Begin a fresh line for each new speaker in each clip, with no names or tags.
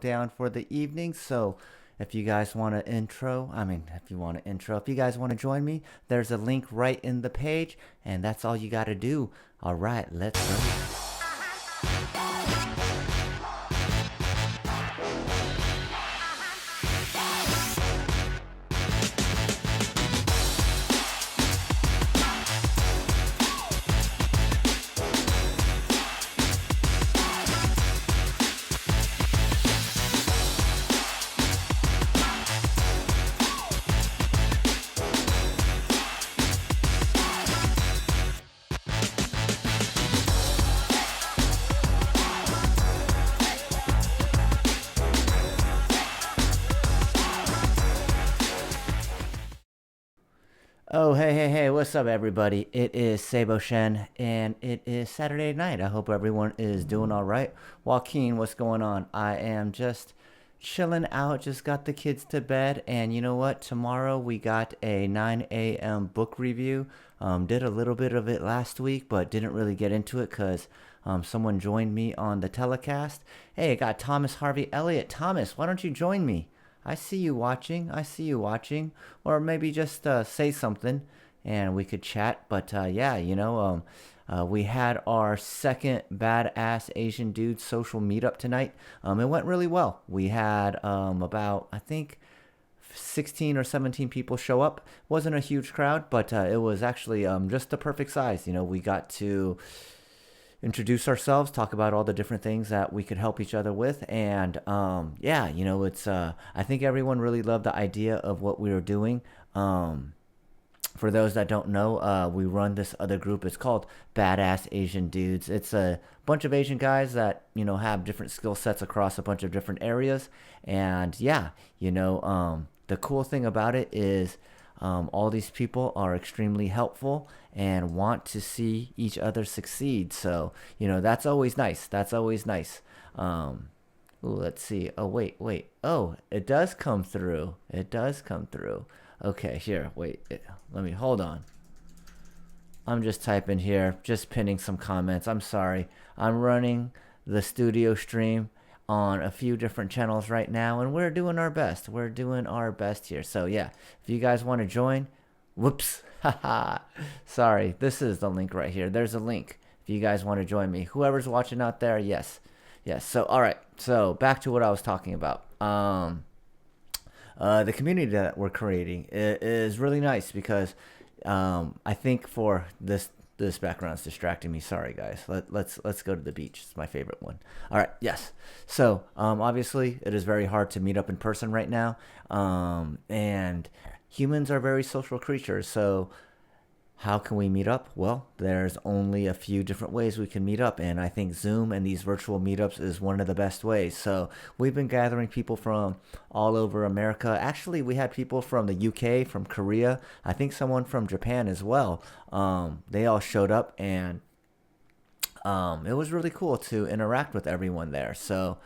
down for the evening. So if you guys want to if you guys want to join me, there's a link right in the page, and that's all you got to do. All right, let's go. Oh, hey, what's up, everybody? It is Sabo Shen, and it is Saturday night. I hope everyone is doing all right. Joaquin, what's going on? I am just chilling out, just got the kids to bed, and you know what? Tomorrow we got a 9 a.m. book review. Did a little bit of it last week, but didn't really get into it because someone joined me on the telecast. Hey, I got Thomas Harvey Elliott. Thomas, why don't you join me? I see you watching. I see you watching. Or maybe just say something and we could chat. But yeah, we had our second Badass Asian Dude social meetup tonight. It went really well. We had about, I think, 16 or 17 people show up. Wasn't a huge crowd, but it was actually just the perfect size. We got to introduce ourselves, talk about all the different things that we could help each other with, and yeah, it's I think everyone really loved the idea of what we were doing. For those that don't know, we run this other group. It's called Badass Asian Dudes. It's a bunch of Asian guys that have different skill sets across a bunch of different areas, and yeah, the cool thing about it is all these people are extremely helpful and want to see each other succeed. So, that's always nice. That's always nice. Let's see. Oh, wait. Oh, it does come through. It does come through. Okay, here. Wait. Let me hold on. I'm just typing here, just pinning some comments. I'm sorry. I'm running the studio stream on a few different channels right now, and we're doing our best. We're doing our best here. So yeah, if you guys want to join, whoops, haha, sorry, this is the link right here. There's a link if you guys want to join me. Whoever's watching out there, yes. So all right, so back to what I was talking about. The community that we're creating is really nice because I think for this background's distracting me. Sorry, guys. Let's go to the beach. It's my favorite one. All right. Yes. So obviously, it is very hard to meet up in person right now, and humans are very social creatures. So how can we meet up? Well, there's only a few different ways we can meet up, and I think Zoom and these virtual meetups is one of the best ways. So we've been gathering people from all over America. Actually, we had people from the UK, from Korea, I think someone from Japan as well. They all showed up, and it was really cool to interact with everyone there. So,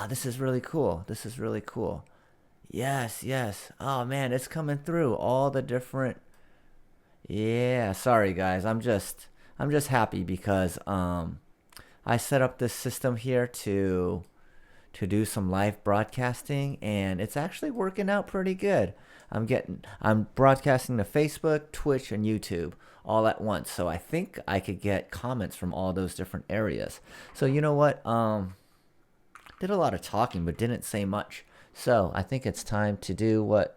this is really cool. This is really cool. Yes. Oh man, it's coming through all the different. Yeah, sorry guys. I'm just happy because I set up this system here to do some live broadcasting, and it's actually working out pretty good. I'm broadcasting to Facebook, Twitch, and YouTube all at once. So I think I could get comments from all those different areas. So you know what? Did a lot of talking but didn't say much. So I think it's time to do what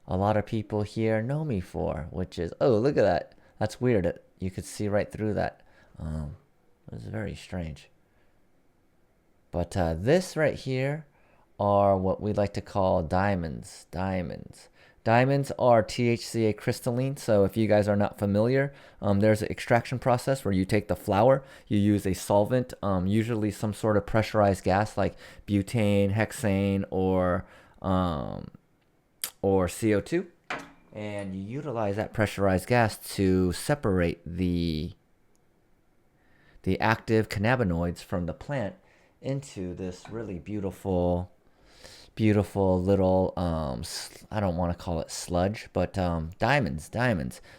a lot of people here know me for, which is, oh, look at that. That's weird. You could see right through that. It was very strange. But this right here are what we like to call diamonds. Diamonds are THCA crystalline. So if you guys are not familiar, there's an extraction process where you take the flower, you use a solvent, usually some sort of pressurized gas like butane, hexane, or CO2, and you utilize that pressurized gas to separate the active cannabinoids from the plant into this really beautiful little I don't want to call it sludge, but diamonds.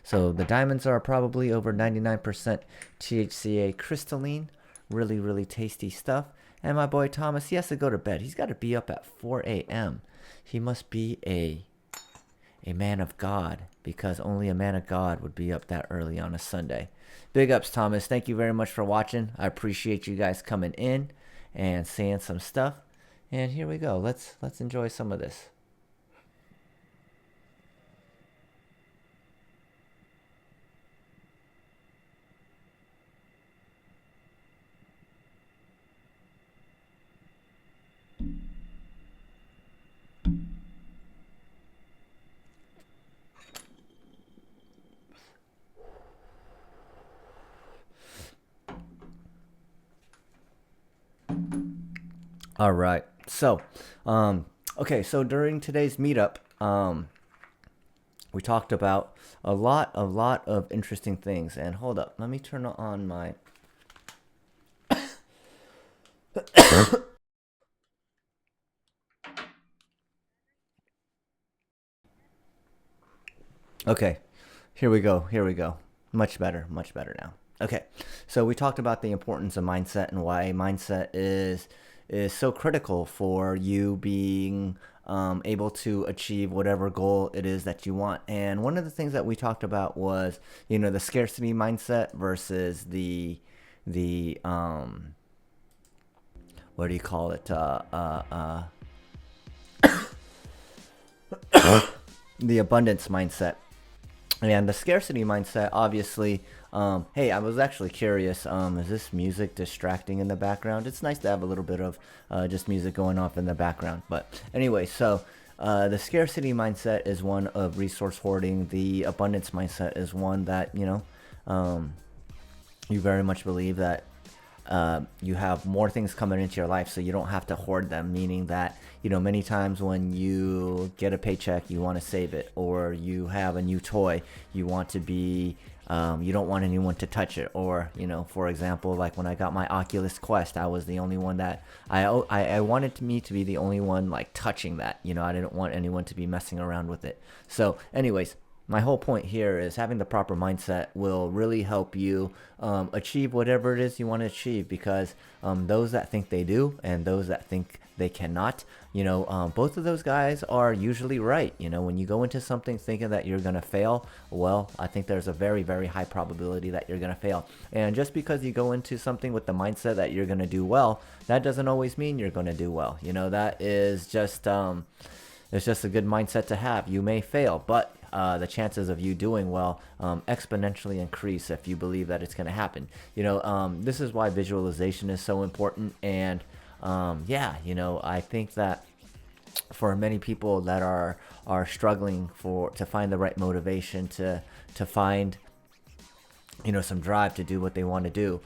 So the diamonds are probably over 99% THCA crystalline, really tasty stuff. And my boy Thomas, he has to go to bed. He's got to be up at 4 a.m. He must be a man of God, because only a man of God would be up that early on a Sunday. Big ups, Thomas. Thank you very much for watching. I appreciate you guys coming in and saying some stuff. And here we go. Let's enjoy some of this. All right. So, okay. So during today's meetup, we talked about a lot of interesting things. And hold up, let me turn on my. Okay, here we go. Here we go. Much better. Much better now. Okay, so we talked about the importance of mindset and why mindset is so critical for you being able to achieve whatever goal it is that you want. And one of the things that we talked about was, the scarcity mindset versus the what do you call it? The abundance mindset. And the scarcity mindset, obviously. Hey, I was actually curious. Is this music distracting in the background? It's nice to have a little bit of just music going off in the background. But anyway, so the scarcity mindset is one of resource hoarding. The abundance mindset is one that, you very much believe that you have more things coming into your life, so you don't have to hoard them, meaning that, many times when you get a paycheck, you want to save it, or you have a new toy, you want to be, you don't want anyone to touch it, or, for example, like when I got my Oculus Quest, I was the only one that, I wanted me to be the only one, like, touching that, I didn't want anyone to be messing around with it. So anyways, my whole point here is having the proper mindset will really help you achieve whatever it is you want to achieve, because those that think they do and those that think they cannot, both of those guys are usually right. When you go into something thinking that you're going to fail, well, I think there's a very, very high probability that you're going to fail. And just because you go into something with the mindset that you're going to do well, that doesn't always mean you're going to do well. That is just it's just a good mindset to have. You may fail, but the chances of you doing well exponentially increase if you believe that it's going to happen. This is why visualization is so important. And I think that for many people that are struggling to find the right motivation, to find some drive to do what they want to do,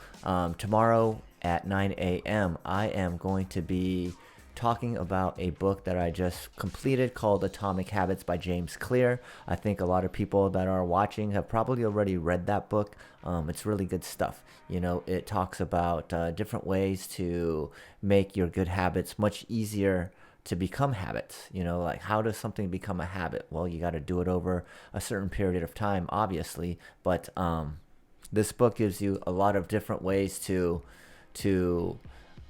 tomorrow at 9 a.m. I am going to be talking about a book that I just completed called Atomic Habits by James Clear. I think a lot of people that are watching have probably already read that book. It's really good stuff. It talks about different ways to make your good habits much easier to become habits. Like, how does something become a habit? Well, you got to do it over a certain period of time, obviously, but this book gives you a lot of different ways to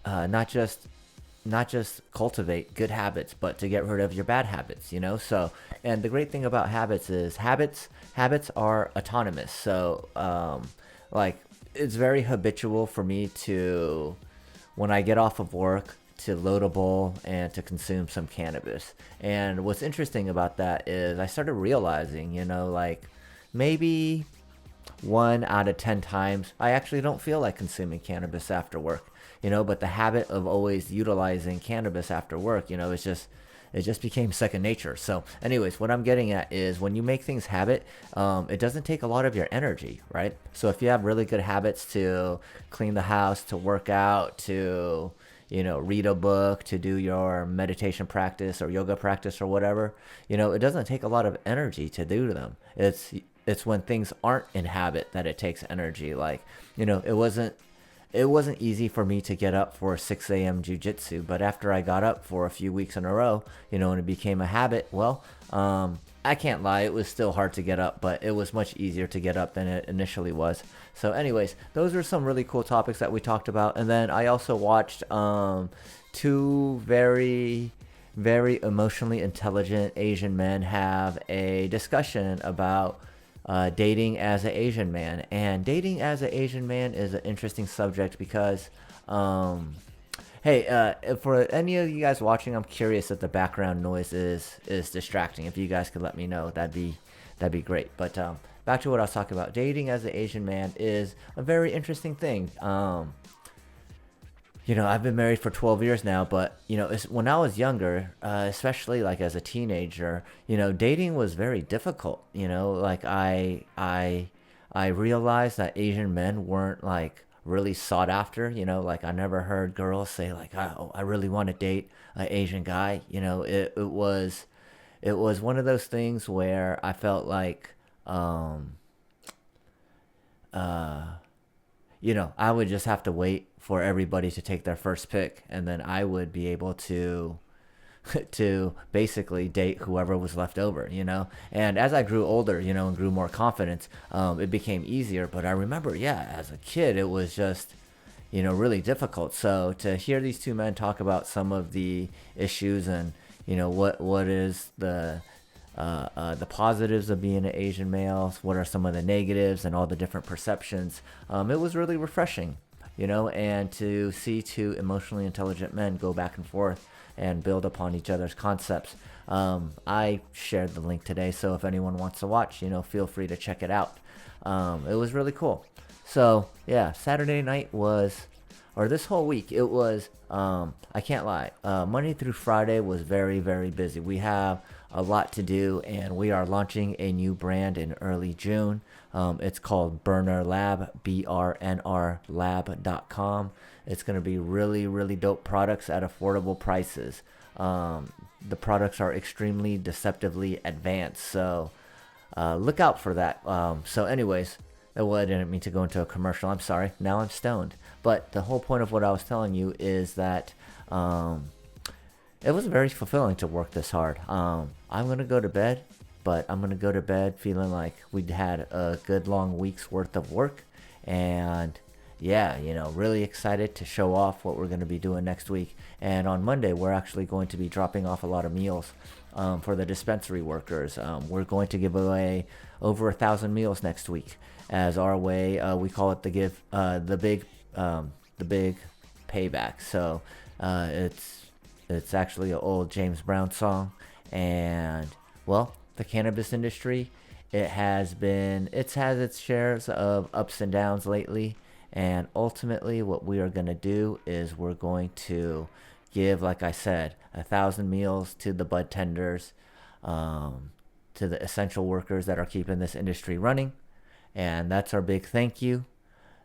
not just cultivate good habits, but to get rid of your bad habits. So, and the great thing about habits is habits are autonomous. So like, it's very habitual for me to, when I get off of work, to load a bowl and to consume some cannabis. And what's interesting about that is I started realizing, like, maybe 1 out of 10 times I actually don't feel like consuming cannabis after work. But the habit of always utilizing cannabis after work, it just became second nature. So anyways, what I'm getting at is when you make things habit, it doesn't take a lot of your energy, right? So if you have really good habits to clean the house, to work out, to, read a book, to do your meditation practice or yoga practice or whatever, it doesn't take a lot of energy to do them. It's when things aren't in habit that it takes energy. Like, it wasn't easy for me to get up for 6 a.m. jujitsu, but after I got up for a few weeks in a row, and it became a habit, well, I can't lie, it was still hard to get up, but it was much easier to get up than it initially was. So, anyways, those are some really cool topics that we talked about. And then I also watched two very, very emotionally intelligent Asian men have a discussion about dating as an Asian man. And dating as an Asian man is an interesting subject because, hey, for any of you guys watching, I'm curious if the background noise is distracting. If you guys could let me know, that'd be great. But back to what I was talking about. Dating as an Asian man is a very interesting thing. I've been married for 12 years now, but when I was younger, especially like as a teenager, dating was very difficult. Like I realized that Asian men weren't like really sought after. Like I never heard girls say like, "Oh, I really want to date an Asian guy." It was one of those things where I felt like, I would just have to wait for everybody to take their first pick, and then I would be able to to basically date whoever was left over. And as I grew older, and grew more confident, it became easier. But I remember, yeah, as a kid, it was just, really difficult. So to hear these two men talk about some of the issues and, what is the positives of being an Asian male, what are some of the negatives and all the different perceptions, it was really refreshing, and to see two emotionally intelligent men go back and forth and build upon each other's concepts. I shared the link today, so if anyone wants to watch, feel free to check it out. It was really cool. So yeah, Saturday night was, or this whole week, it was, I can't lie, Monday through Friday was very, very busy. We have a lot to do, and we are launching a new brand in early June. It's called Burner Lab, BRNR Lab.com. It's going to be really, really dope products at affordable prices. The products are extremely deceptively advanced, so look out for that. So anyways, well, I didn't mean to go into a commercial. I'm sorry. Now I'm stoned. But the whole point of what I was telling you is that it was very fulfilling to work this hard. I'm going to go to bed, but I'm going to go to bed feeling like we'd had a good long week's worth of work. And yeah, really excited to show off what we're going to be doing next week. And on Monday, we're actually going to be dropping off a lot of meals for the dispensary workers. We're going to give away over 1,000 meals next week as our way. We call it the big payback. So it's actually an old James Brown song, and well, the cannabis industry, it's had its shares of ups and downs lately, and ultimately what we are going to do is we're going to give, like I said, 1,000 meals to the bud tenders, to the essential workers that are keeping this industry running, and that's our big thank you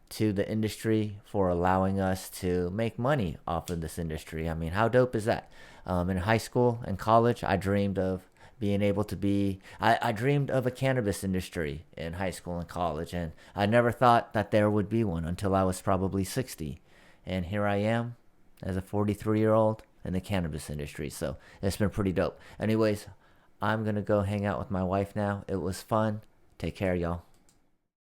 to the industry for allowing us to make money off of this industry. I mean, how dope is that? In high school and college, I dreamed of being able to be, I dreamed of a cannabis industry in high school and college, and I never thought that there would be one until I was probably 60. And here I am as a 43-year-old in the cannabis industry. So it's been pretty dope. Anyways, I'm going to go hang out with my wife now. It was fun. Take care, y'all.